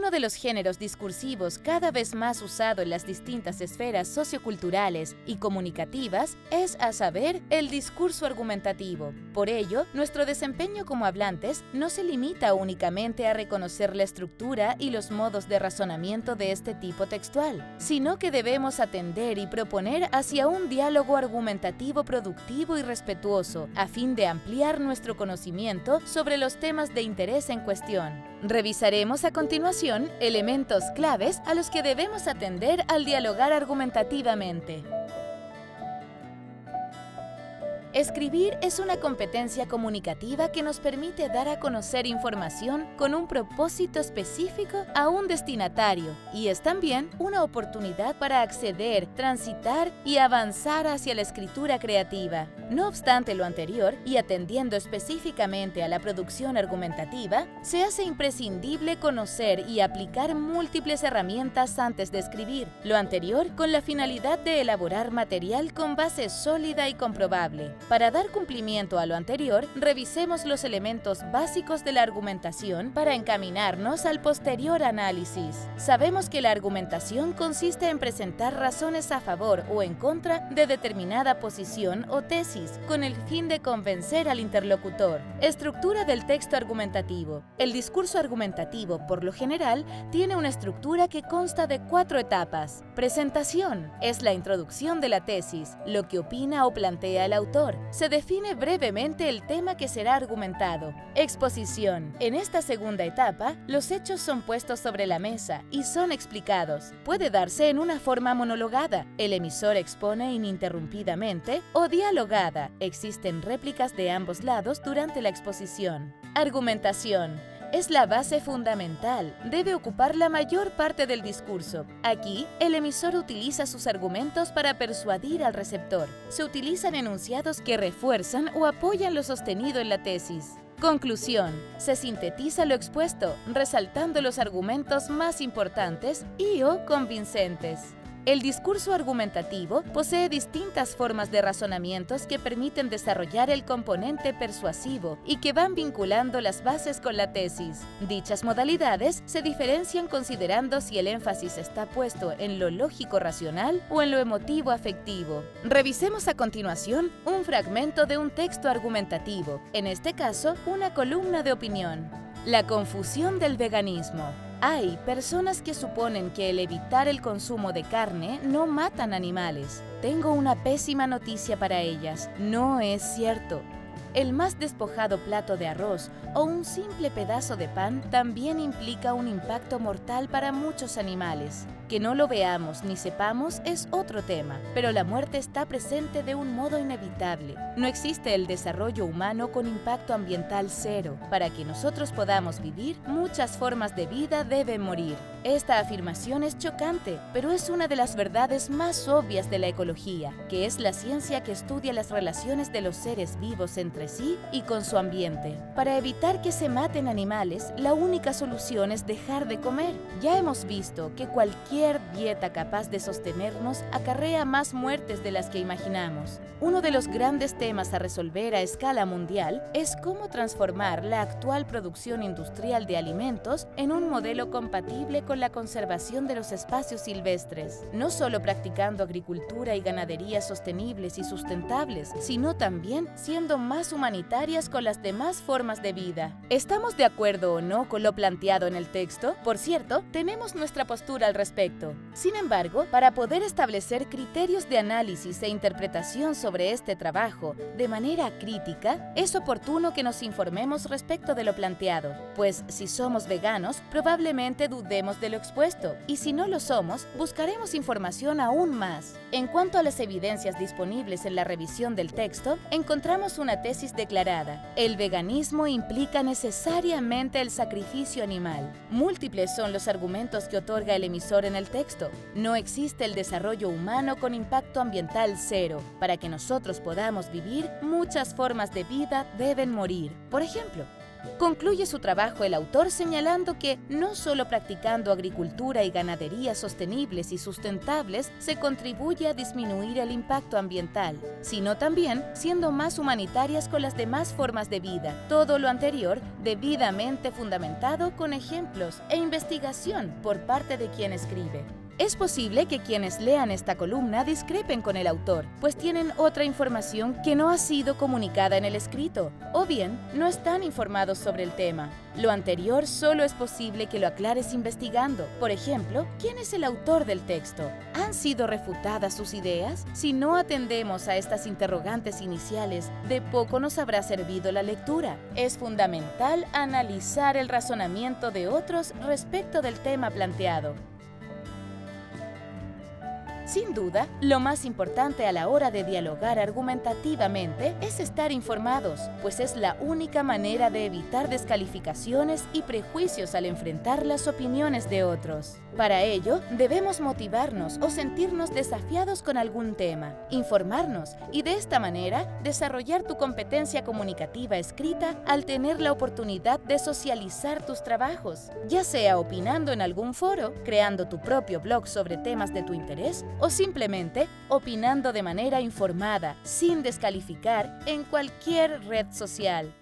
uno de los géneros discursivos cada vez más usado en las distintas esferas socioculturales y comunicativas es, a saber, el discurso argumentativo. Por ello, nuestro desempeño como hablantes no se limita únicamente a reconocer la estructura y los modos de razonamiento de este tipo textual, sino que debemos atender y proponer hacia un diálogo argumentativo productivo y respetuoso, a fin de ampliar nuestro conocimiento sobre los temas de interés en cuestión. Revisaremos a continuación elementos claves a los que debemos atender al dialogar argumentativamente. Escribir es una competencia comunicativa que nos permite dar a conocer información con un propósito específico a un destinatario y es también una oportunidad para acceder, transitar y avanzar hacia la escritura creativa. No obstante lo anterior, y atendiendo específicamente a la producción argumentativa, se hace imprescindible conocer y aplicar múltiples herramientas antes de escribir. Lo anterior con la finalidad de elaborar material con base sólida y comprobable. Para dar cumplimiento a lo anterior, revisemos los elementos básicos de la argumentación para encaminarnos al posterior análisis. Sabemos que la argumentación consiste en presentar razones a favor o en contra de determinada posición o tesis, con el fin de convencer al interlocutor. Estructura del texto argumentativo. El discurso argumentativo, por lo general, tiene una estructura que consta de 4 etapas. Presentación. Es la introducción de la tesis, lo que opina o plantea el autor. Se define brevemente el tema que será argumentado. Exposición. En esta segunda etapa, los hechos son puestos sobre la mesa y son explicados. Puede darse en una forma monologada. El emisor expone ininterrumpidamente o dialogada. Existen réplicas de ambos lados durante la exposición. Argumentación. Es la base fundamental, debe ocupar la mayor parte del discurso. Aquí, el emisor utiliza sus argumentos para persuadir al receptor. Se utilizan enunciados que refuerzan o apoyan lo sostenido en la tesis. Conclusión. Se sintetiza lo expuesto, resaltando los argumentos más importantes y/o convincentes. El discurso argumentativo posee distintas formas de razonamientos que permiten desarrollar el componente persuasivo y que van vinculando las bases con la tesis. Dichas modalidades se diferencian considerando si el énfasis está puesto en lo lógico-racional o en lo emotivo-afectivo. Revisemos a continuación un fragmento de un texto argumentativo, en este caso, una columna de opinión. La confusión del veganismo. Hay personas que suponen que el evitar el consumo de carne no matan animales. Tengo una pésima noticia para ellas. No es cierto. El más despojado plato de arroz o un simple pedazo de pan también implica un impacto mortal para muchos animales. Que no lo veamos ni sepamos es otro tema, pero la muerte está presente de un modo inevitable. No existe el desarrollo humano con impacto ambiental cero. Para que nosotros podamos vivir, muchas formas de vida deben morir. Esta afirmación es chocante, pero es una de las verdades más obvias de la ecología, que es la ciencia que estudia las relaciones de los seres vivos entre sí y con su ambiente. Para evitar que se maten animales, la única solución es dejar de comer. Ya hemos visto que cualquier dieta capaz de sostenernos acarrea más muertes de las que imaginamos. Uno de los grandes temas a resolver a escala mundial es cómo transformar la actual producción industrial de alimentos en un modelo compatible con la conservación de los espacios silvestres, no solo practicando agricultura y ganadería sostenibles y sustentables, sino también siendo más humanitarias con las demás formas de vida. ¿Estamos de acuerdo o no con lo planteado en el texto? Por cierto, tenemos nuestra postura al respecto. Sin embargo, para poder establecer criterios de análisis e interpretación sobre este trabajo de manera crítica, es oportuno que nos informemos respecto de lo planteado, pues si somos veganos, probablemente dudemos de lo expuesto, y si no lo somos, buscaremos información aún más. En cuanto a las evidencias disponibles en la revisión del texto, encontramos una tesis declarada: el veganismo implica necesariamente el sacrificio animal. Múltiples son los argumentos que otorga el emisor en el texto. No existe el desarrollo humano con impacto ambiental cero. Para que nosotros podamos vivir, muchas formas de vida deben morir. Por ejemplo, Concluye su trabajo el autor señalando que no solo practicando agricultura y ganadería sostenibles y sustentables se contribuye a disminuir el impacto ambiental, sino también siendo más humanitarias con las demás formas de vida. Todo lo anterior debidamente fundamentado con ejemplos e investigación por parte de quien escribe. Es posible que quienes lean esta columna discrepen con el autor, pues tienen otra información que no ha sido comunicada en el escrito, o bien no están informados sobre el tema. Lo anterior solo es posible que lo aclares investigando. Por ejemplo, ¿quién es el autor del texto? ¿Han sido refutadas sus ideas? Si no atendemos a estas interrogantes iniciales, de poco nos habrá servido la lectura. Es fundamental analizar el razonamiento de otros respecto del tema planteado. Sin duda, lo más importante a la hora de dialogar argumentativamente es estar informados, pues es la única manera de evitar descalificaciones y prejuicios al enfrentar las opiniones de otros. Para ello, debemos motivarnos o sentirnos desafiados con algún tema, informarnos y de esta manera desarrollar tu competencia comunicativa escrita al tener la oportunidad de socializar tus trabajos, ya sea opinando en algún foro, creando tu propio blog sobre temas de tu interés o simplemente opinando de manera informada, sin descalificar, en cualquier red social.